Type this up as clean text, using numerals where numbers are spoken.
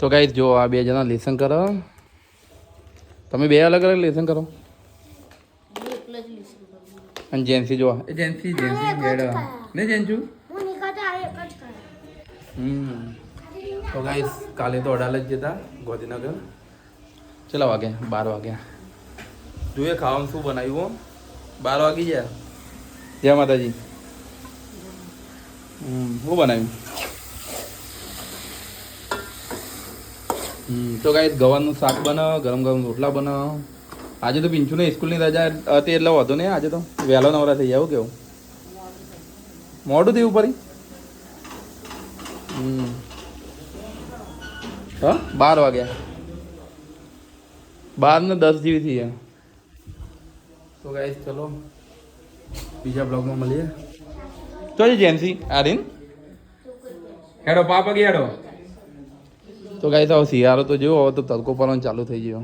તો ગાઈસ જો આ બે જણા લેસન કરો. તમે બે અલગ અલગ લેસન કરો. અને જેન્સી જો જેન્સી હેડ ને જેન્સુ. તો ગાઈસ કાલે તો અડાલજ જતા ગોધીનગર. ચલા વાગે 12 વાગ્યા. જોઈએ ખાવાનું શું બનાવ્યું. 12 વાગી ગયા. જય માતાજી. શું બનાવ્યું? તો ગાઈસ ગવાનું શાક બનાવ, ગરમ ગરમ રોટલા બનાવ. આજે તો પિંચુને સ્કૂલની રજા હતી એટલે વાંધો નહીં. આજે તો વહેલો નવરા થઈ જાવ. કેવું મોડું થયું પરી? હા 12 વાગ્યા. 12 ને 10 જેવી થઈ ગયા. તો ગાઈસ ચલો બીજા બ્લોગમાં મળીએ. તો જેન્સી આરીન હેડો પાપ હેડો. તો ગાઈસ હવે શિયાળો તો જેવો હવે તો તડકો પડવાનો ચાલુ થઈ ગયો.